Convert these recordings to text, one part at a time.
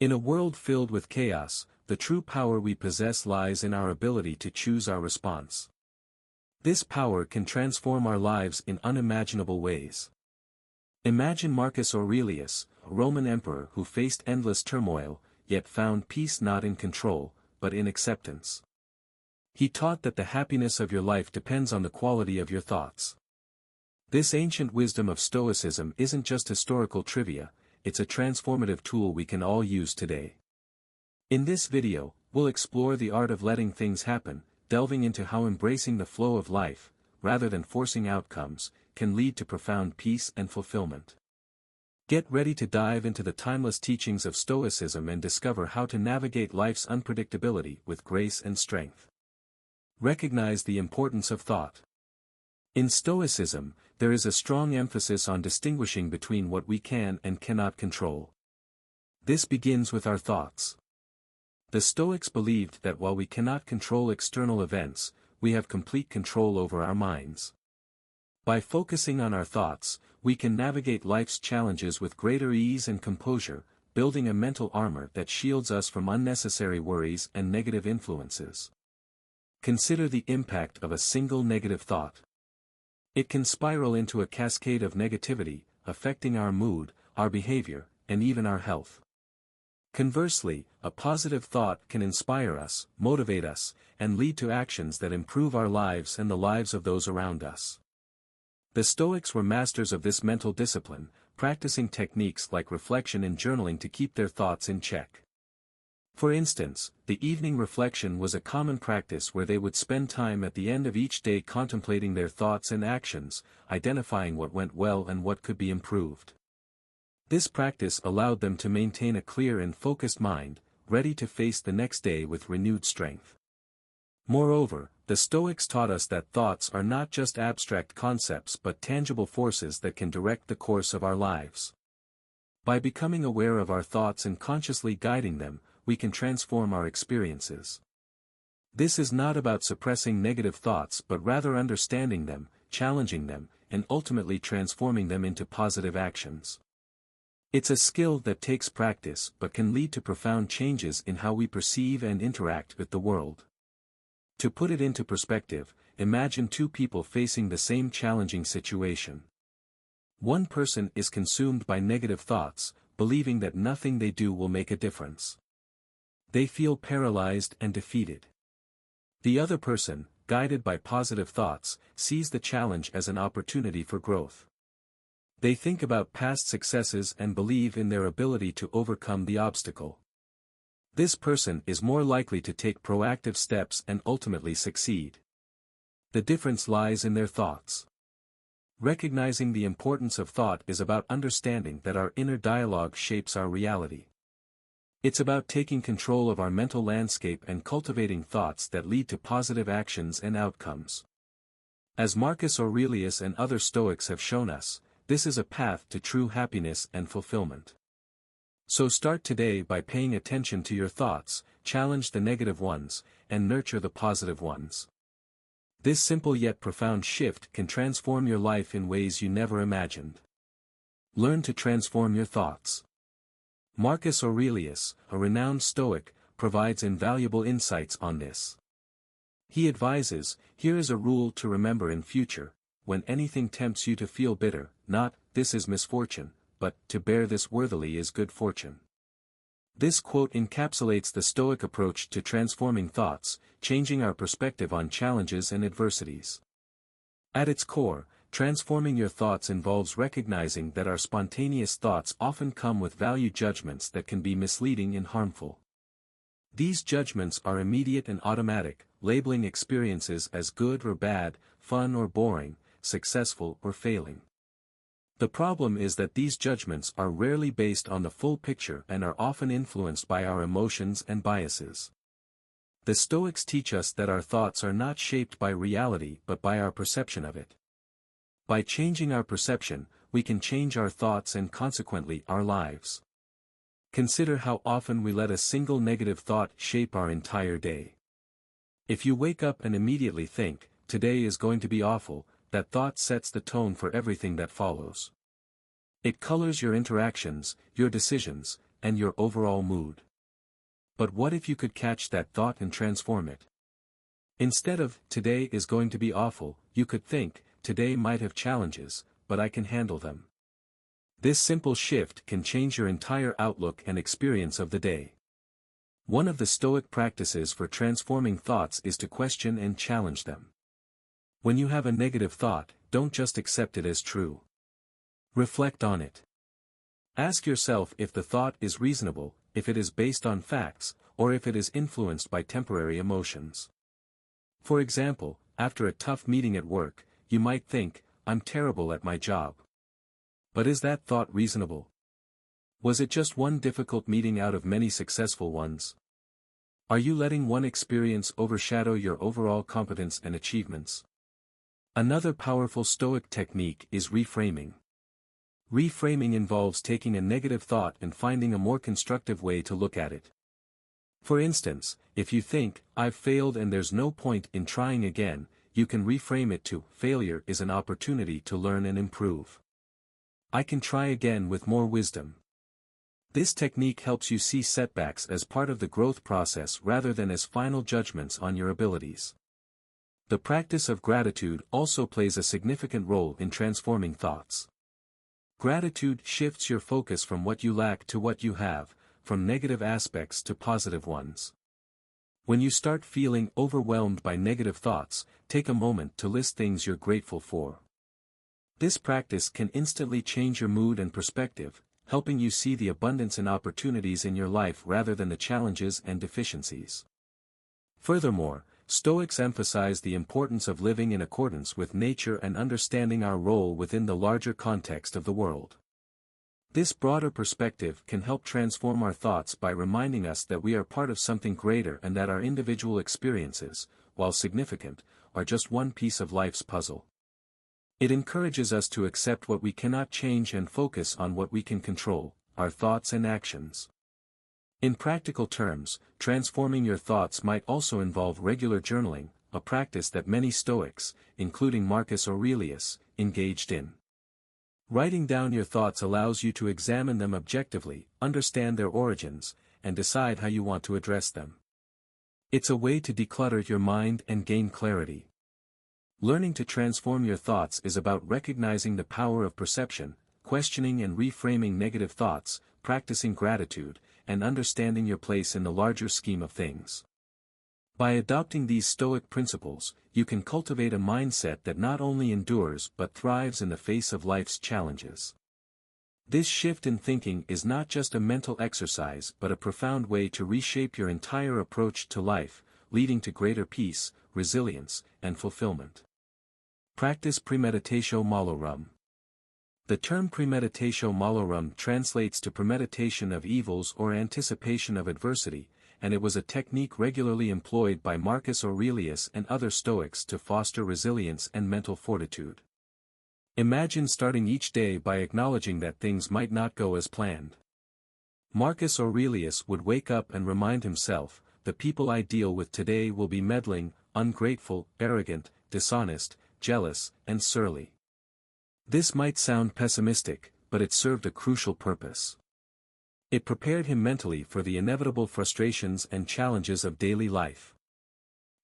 In a world filled with chaos, the true power we possess lies in our ability to choose our response. This power can transform our lives in unimaginable ways. Imagine Marcus Aurelius, a Roman emperor who faced endless turmoil, yet found peace not in control, but in acceptance. He taught that the happiness of your life depends on the quality of your thoughts. This ancient wisdom of Stoicism isn't just historical trivia, it's a transformative tool we can all use today. In this video, we'll explore the art of letting things happen, delving into how embracing the flow of life, rather than forcing outcomes, can lead to profound peace and fulfillment. Get ready to dive into the timeless teachings of Stoicism and discover how to navigate life's unpredictability with grace and strength. Recognize the importance of thought. In Stoicism, there is a strong emphasis on distinguishing between what we can and cannot control. This begins with our thoughts. The Stoics believed that while we cannot control external events, we have complete control over our minds. By focusing on our thoughts, we can navigate life's challenges with greater ease and composure, building a mental armor that shields us from unnecessary worries and negative influences. Consider the impact of a single negative thought. It can spiral into a cascade of negativity, affecting our mood, our behavior, and even our health. Conversely, a positive thought can inspire us, motivate us, and lead to actions that improve our lives and the lives of those around us. The Stoics were masters of this mental discipline, practicing techniques like reflection and journaling to keep their thoughts in check. For instance, the evening reflection was a common practice where they would spend time at the end of each day contemplating their thoughts and actions, identifying what went well and what could be improved. This practice allowed them to maintain a clear and focused mind, ready to face the next day with renewed strength. Moreover, the Stoics taught us that thoughts are not just abstract concepts but tangible forces that can direct the course of our lives. By becoming aware of our thoughts and consciously guiding them, we can transform our experiences. This is not about suppressing negative thoughts but rather understanding them, challenging them, and ultimately transforming them into positive actions. It's a skill that takes practice but can lead to profound changes in how we perceive and interact with the world. To put it into perspective, imagine two people facing the same challenging situation. One person is consumed by negative thoughts, believing that nothing they do will make a difference. They feel paralyzed and defeated. The other person, guided by positive thoughts, sees the challenge as an opportunity for growth. They think about past successes and believe in their ability to overcome the obstacle. This person is more likely to take proactive steps and ultimately succeed. The difference lies in their thoughts. Recognizing the importance of thought is about understanding that our inner dialogue shapes our reality. It's about taking control of our mental landscape and cultivating thoughts that lead to positive actions and outcomes. As Marcus Aurelius and other Stoics have shown us, this is a path to true happiness and fulfillment. So start today by paying attention to your thoughts, challenge the negative ones, and nurture the positive ones. This simple yet profound shift can transform your life in ways you never imagined. Learn to transform your thoughts. Marcus Aurelius, a renowned Stoic, provides invaluable insights on this. He advises, here is a rule to remember in future, when anything tempts you to feel bitter, not, this is misfortune, but, to bear this worthily is good fortune. This quote encapsulates the Stoic approach to transforming thoughts, changing our perspective on challenges and adversities. At its core, transforming your thoughts involves recognizing that our spontaneous thoughts often come with value judgments that can be misleading and harmful. These judgments are immediate and automatic, labeling experiences as good or bad, fun or boring, successful or failing. The problem is that these judgments are rarely based on the full picture and are often influenced by our emotions and biases. The Stoics teach us that our thoughts are not shaped by reality but by our perception of it. By changing our perception, we can change our thoughts and consequently our lives. Consider how often we let a single negative thought shape our entire day. If you wake up and immediately think, today is going to be awful, that thought sets the tone for everything that follows. It colors your interactions, your decisions, and your overall mood. But what if you could catch that thought and transform it? Instead of, today is going to be awful, you could think, today might have challenges, but I can handle them. This simple shift can change your entire outlook and experience of the day. One of the Stoic practices for transforming thoughts is to question and challenge them. When you have a negative thought, don't just accept it as true. Reflect on it. Ask yourself if the thought is reasonable, if it is based on facts, or if it is influenced by temporary emotions. For example, after a tough meeting at work, you might think, I'm terrible at my job. But is that thought reasonable? Was it just one difficult meeting out of many successful ones? Are you letting one experience overshadow your overall competence and achievements? Another powerful Stoic technique is reframing. Reframing involves taking a negative thought and finding a more constructive way to look at it. For instance, if you think, I've failed and there's no point in trying again, you can reframe it to, failure is an opportunity to learn and improve. I can try again with more wisdom. This technique helps you see setbacks as part of the growth process rather than as final judgments on your abilities. The practice of gratitude also plays a significant role in transforming thoughts. Gratitude shifts your focus from what you lack to what you have, from negative aspects to positive ones. When you start feeling overwhelmed by negative thoughts, take a moment to list things you're grateful for. This practice can instantly change your mood and perspective, helping you see the abundance and opportunities in your life rather than the challenges and deficiencies. Furthermore, Stoics emphasize the importance of living in accordance with nature and understanding our role within the larger context of the world. This broader perspective can help transform our thoughts by reminding us that we are part of something greater and that our individual experiences, while significant, are just one piece of life's puzzle. It encourages us to accept what we cannot change and focus on what we can control, our thoughts and actions. In practical terms, transforming your thoughts might also involve regular journaling, a practice that many Stoics, including Marcus Aurelius, engaged in. Writing down your thoughts allows you to examine them objectively, understand their origins, and decide how you want to address them. It's a way to declutter your mind and gain clarity. Learning to transform your thoughts is about recognizing the power of perception, questioning and reframing negative thoughts, practicing gratitude, and understanding your place in the larger scheme of things. By adopting these Stoic principles, you can cultivate a mindset that not only endures but thrives in the face of life's challenges. This shift in thinking is not just a mental exercise but a profound way to reshape your entire approach to life, leading to greater peace, resilience, and fulfillment. Practice premeditatio malorum. The term premeditatio malorum translates to premeditation of evils or anticipation of adversity, and it was a technique regularly employed by Marcus Aurelius and other Stoics to foster resilience and mental fortitude. Imagine starting each day by acknowledging that things might not go as planned. Marcus Aurelius would wake up and remind himself, the people I deal with today will be meddling, ungrateful, arrogant, dishonest, jealous, and surly. This might sound pessimistic, but it served a crucial purpose. It prepared him mentally for the inevitable frustrations and challenges of daily life.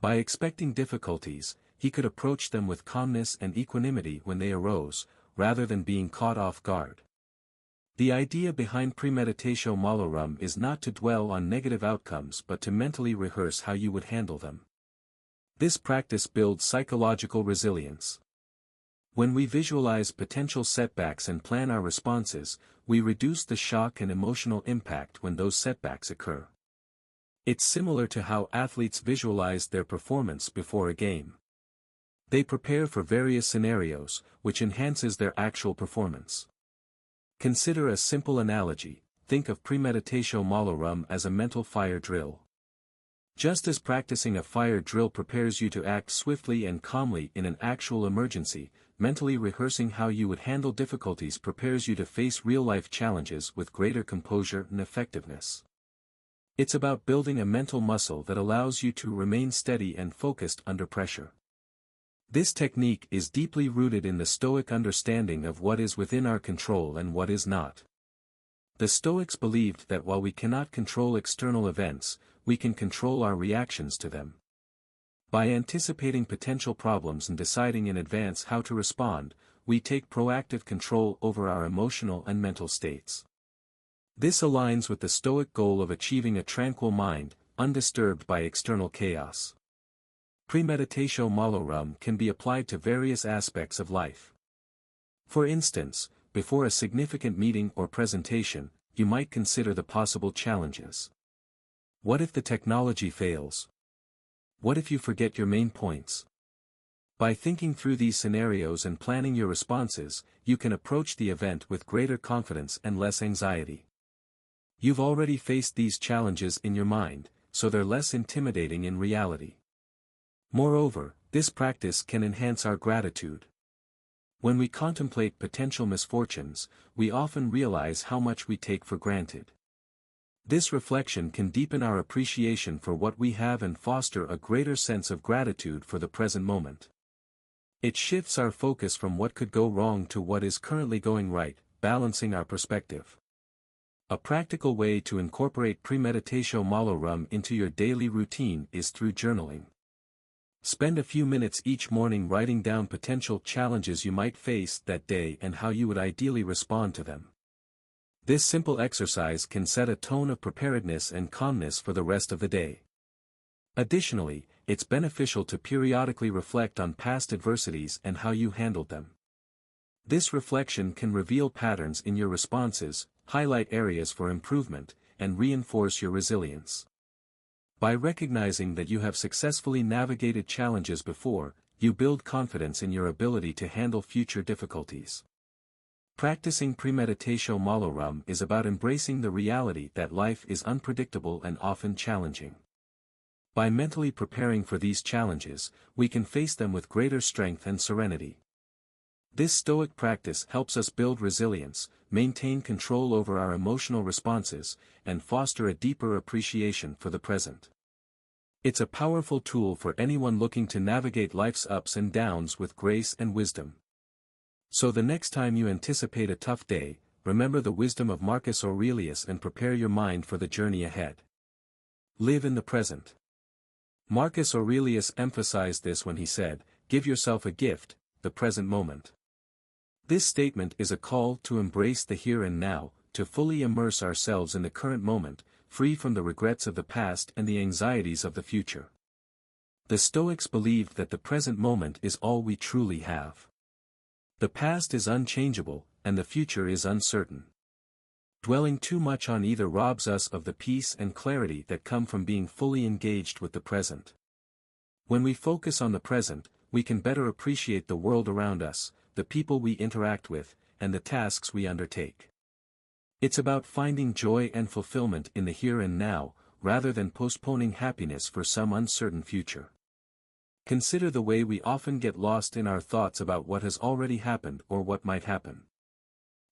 By expecting difficulties, he could approach them with calmness and equanimity when they arose, rather than being caught off guard. The idea behind premeditatio malorum is not to dwell on negative outcomes but to mentally rehearse how you would handle them. This practice builds psychological resilience. When we visualize potential setbacks and plan our responses, we reduce the shock and emotional impact when those setbacks occur. It's similar to how athletes visualize their performance before a game. They prepare for various scenarios, which enhances their actual performance. Consider a simple analogy: think of premeditatio malorum as a mental fire drill. Just as practicing a fire drill prepares you to act swiftly and calmly in an actual emergency, mentally rehearsing how you would handle difficulties prepares you to face real-life challenges with greater composure and effectiveness. It's about building a mental muscle that allows you to remain steady and focused under pressure. This technique is deeply rooted in the Stoic understanding of what is within our control and what is not. The Stoics believed that while we cannot control external events, we can control our reactions to them. By anticipating potential problems and deciding in advance how to respond, we take proactive control over our emotional and mental states. This aligns with the Stoic goal of achieving a tranquil mind, undisturbed by external chaos. Premeditatio malorum can be applied to various aspects of life. For instance, before a significant meeting or presentation, you might consider the possible challenges. What if the technology fails? What if you forget your main points? By thinking through these scenarios and planning your responses, you can approach the event with greater confidence and less anxiety. You've already faced these challenges in your mind, so they're less intimidating in reality. Moreover, this practice can enhance our gratitude. When we contemplate potential misfortunes, we often realize how much we take for granted. This reflection can deepen our appreciation for what we have and foster a greater sense of gratitude for the present moment. It shifts our focus from what could go wrong to what is currently going right, balancing our perspective. A practical way to incorporate premeditatio malorum into your daily routine is through journaling. Spend a few minutes each morning writing down potential challenges you might face that day and how you would ideally respond to them. This simple exercise can set a tone of preparedness and calmness for the rest of the day. Additionally, it's beneficial to periodically reflect on past adversities and how you handled them. This reflection can reveal patterns in your responses, highlight areas for improvement, and reinforce your resilience. By recognizing that you have successfully navigated challenges before, you build confidence in your ability to handle future difficulties. Practicing premeditatio malorum is about embracing the reality that life is unpredictable and often challenging. By mentally preparing for these challenges, we can face them with greater strength and serenity. This Stoic practice helps us build resilience, maintain control over our emotional responses, and foster a deeper appreciation for the present. It's a powerful tool for anyone looking to navigate life's ups and downs with grace and wisdom. So the next time you anticipate a tough day, remember the wisdom of Marcus Aurelius and prepare your mind for the journey ahead. Live in the present. Marcus Aurelius emphasized this when he said, "Give yourself a gift, the present moment." This statement is a call to embrace the here and now, to fully immerse ourselves in the current moment, free from the regrets of the past and the anxieties of the future. The Stoics believed that the present moment is all we truly have. The past is unchangeable, and the future is uncertain. Dwelling too much on either robs us of the peace and clarity that come from being fully engaged with the present. When we focus on the present, we can better appreciate the world around us, the people we interact with, and the tasks we undertake. It's about finding joy and fulfillment in the here and now, rather than postponing happiness for some uncertain future. Consider the way we often get lost in our thoughts about what has already happened or what might happen.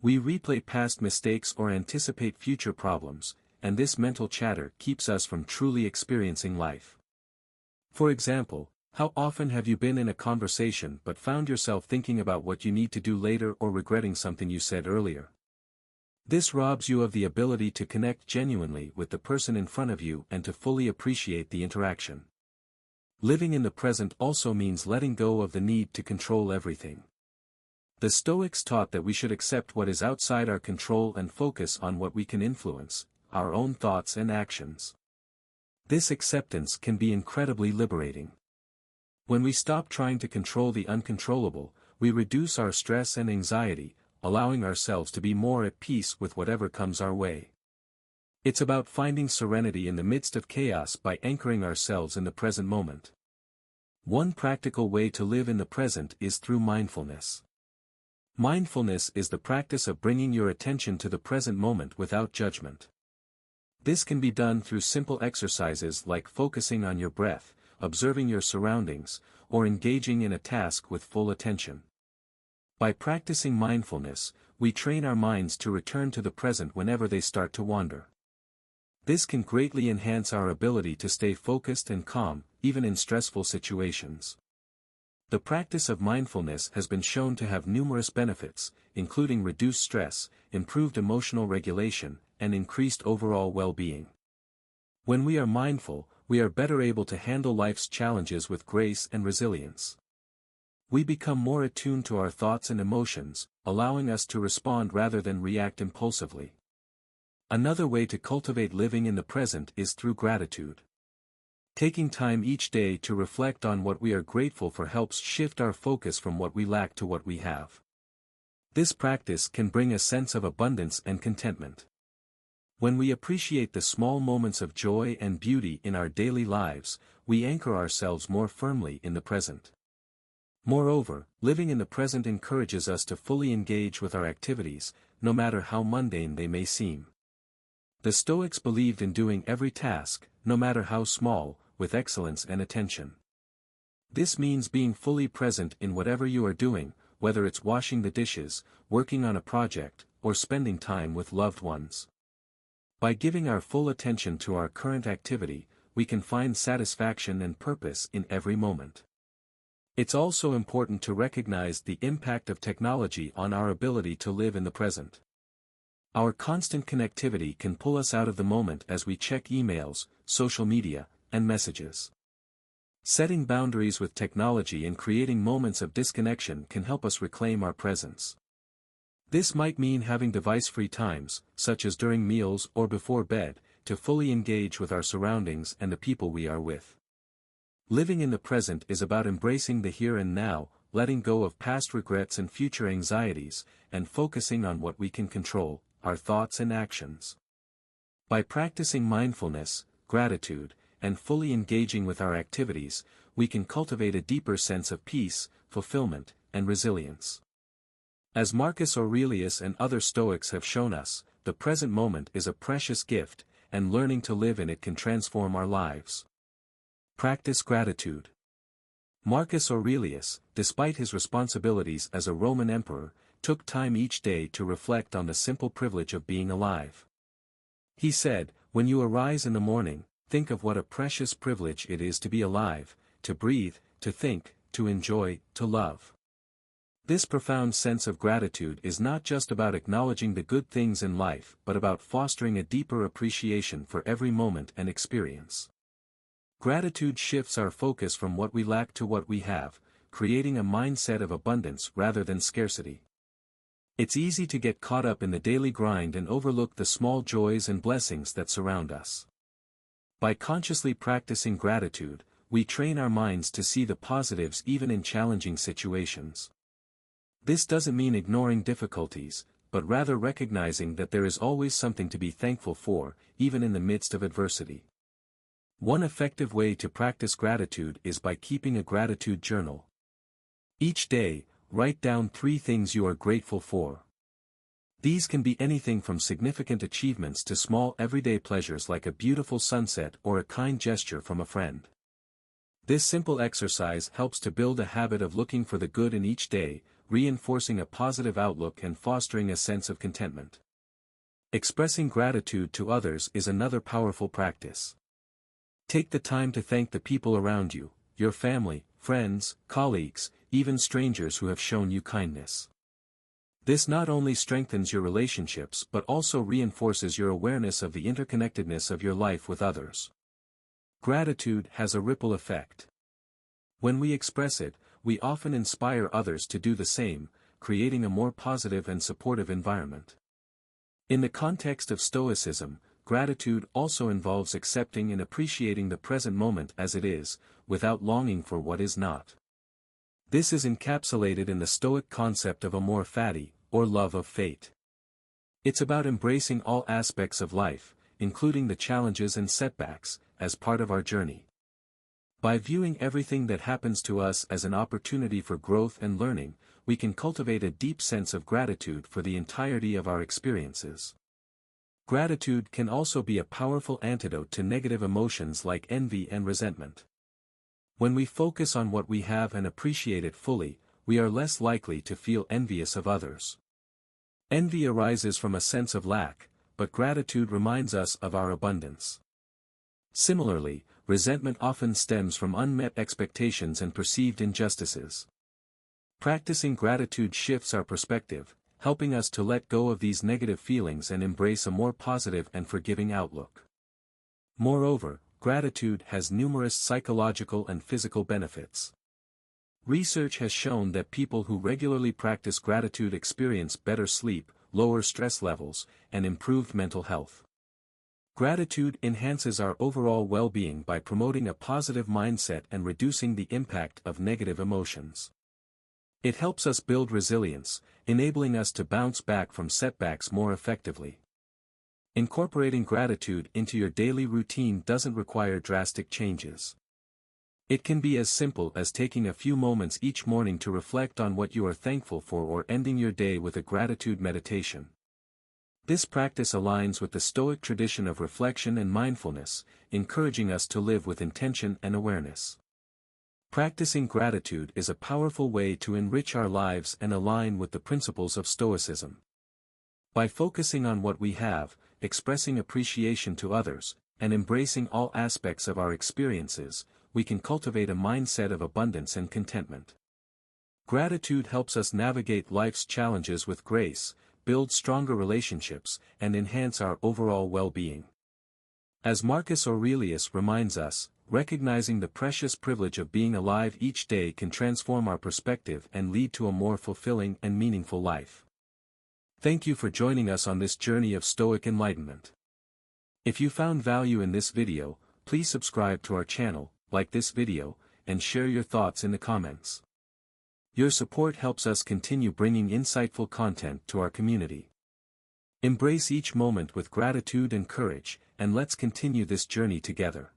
We replay past mistakes or anticipate future problems, and this mental chatter keeps us from truly experiencing life. For example, how often have you been in a conversation but found yourself thinking about what you need to do later or regretting something you said earlier? This robs you of the ability to connect genuinely with the person in front of you and to fully appreciate the interaction. Living in the present also means letting go of the need to control everything. The Stoics taught that we should accept what is outside our control and focus on what we can influence, our own thoughts and actions. This acceptance can be incredibly liberating. When we stop trying to control the uncontrollable, we reduce our stress and anxiety, allowing ourselves to be more at peace with whatever comes our way. It's about finding serenity in the midst of chaos by anchoring ourselves in the present moment. One practical way to live in the present is through mindfulness. Mindfulness is the practice of bringing your attention to the present moment without judgment. This can be done through simple exercises like focusing on your breath, observing your surroundings, or engaging in a task with full attention. By practicing mindfulness, we train our minds to return to the present whenever they start to wander. This can greatly enhance our ability to stay focused and calm, even in stressful situations. The practice of mindfulness has been shown to have numerous benefits, including reduced stress, improved emotional regulation, and increased overall well-being. When we are mindful, we are better able to handle life's challenges with grace and resilience. We become more attuned to our thoughts and emotions, allowing us to respond rather than react impulsively. Another way to cultivate living in the present is through gratitude. Taking time each day to reflect on what we are grateful for helps shift our focus from what we lack to what we have. This practice can bring a sense of abundance and contentment. When we appreciate the small moments of joy and beauty in our daily lives, we anchor ourselves more firmly in the present. Moreover, living in the present encourages us to fully engage with our activities, no matter how mundane they may seem. The Stoics believed in doing every task, no matter how small, with excellence and attention. This means being fully present in whatever you are doing, whether it's washing the dishes, working on a project, or spending time with loved ones. By giving our full attention to our current activity, we can find satisfaction and purpose in every moment. It's also important to recognize the impact of technology on our ability to live in the present. Our constant connectivity can pull us out of the moment as we check emails, social media, and messages. Setting boundaries with technology and creating moments of disconnection can help us reclaim our presence. This might mean having device-free times, such as during meals or before bed, to fully engage with our surroundings and the people we are with. Living in the present is about embracing the here and now, letting go of past regrets and future anxieties, and focusing on what we can control, our thoughts and actions. By practicing mindfulness, gratitude, and fully engaging with our activities, we can cultivate a deeper sense of peace, fulfillment, and resilience. As Marcus Aurelius and other Stoics have shown us, the present moment is a precious gift, and learning to live in it can transform our lives. Practice gratitude. Marcus Aurelius, despite his responsibilities as a Roman emperor, took time each day to reflect on the simple privilege of being alive. He said, "When you arise in the morning, think of what a precious privilege it is to be alive, to breathe, to think, to enjoy, to love." This profound sense of gratitude is not just about acknowledging the good things in life but about fostering a deeper appreciation for every moment and experience. Gratitude shifts our focus from what we lack to what we have, creating a mindset of abundance rather than scarcity. It's easy to get caught up in the daily grind and overlook the small joys and blessings that surround us. By consciously practicing gratitude, we train our minds to see the positives even in challenging situations. This doesn't mean ignoring difficulties, but rather recognizing that there is always something to be thankful for, even in the midst of adversity. One effective way to practice gratitude is by keeping a gratitude journal. Each day, write down 3 things you are grateful for. These can be anything from significant achievements to small everyday pleasures like a beautiful sunset or a kind gesture from a friend. This simple exercise helps to build a habit of looking for the good in each day, reinforcing a positive outlook and fostering a sense of contentment. Expressing gratitude to others is another powerful practice. Take the time to thank the people around you, your family, friends, colleagues, even strangers who have shown you kindness. This not only strengthens your relationships but also reinforces your awareness of the interconnectedness of your life with others. Gratitude has a ripple effect. When we express it, we often inspire others to do the same, creating a more positive and supportive environment. In the context of Stoicism, gratitude also involves accepting and appreciating the present moment as it is, without longing for what is not. This is encapsulated in the Stoic concept of amor fati, or love of fate. It's about embracing all aspects of life, including the challenges and setbacks, as part of our journey. By viewing everything that happens to us as an opportunity for growth and learning, we can cultivate a deep sense of gratitude for the entirety of our experiences. Gratitude can also be a powerful antidote to negative emotions like envy and resentment. When we focus on what we have and appreciate it fully, we are less likely to feel envious of others. Envy arises from a sense of lack, but gratitude reminds us of our abundance. Similarly, resentment often stems from unmet expectations and perceived injustices. Practicing gratitude shifts our perspective, helping us to let go of these negative feelings and embrace a more positive and forgiving outlook. Moreover, gratitude has numerous psychological and physical benefits. Research has shown that people who regularly practice gratitude experience better sleep, lower stress levels, and improved mental health. Gratitude enhances our overall well-being by promoting a positive mindset and reducing the impact of negative emotions. It helps us build resilience, enabling us to bounce back from setbacks more effectively. Incorporating gratitude into your daily routine doesn't require drastic changes. It can be as simple as taking a few moments each morning to reflect on what you are thankful for or ending your day with a gratitude meditation. This practice aligns with the Stoic tradition of reflection and mindfulness, encouraging us to live with intention and awareness. Practicing gratitude is a powerful way to enrich our lives and align with the principles of Stoicism. By focusing on what we have, expressing appreciation to others, and embracing all aspects of our experiences, we can cultivate a mindset of abundance and contentment. Gratitude helps us navigate life's challenges with grace, build stronger relationships, and enhance our overall well-being. As Marcus Aurelius reminds us, recognizing the precious privilege of being alive each day can transform our perspective and lead to a more fulfilling and meaningful life. Thank you for joining us on this journey of Stoic enlightenment. If you found value in this video, please subscribe to our channel, like this video, and share your thoughts in the comments. Your support helps us continue bringing insightful content to our community. Embrace each moment with gratitude and courage, and let's continue this journey together.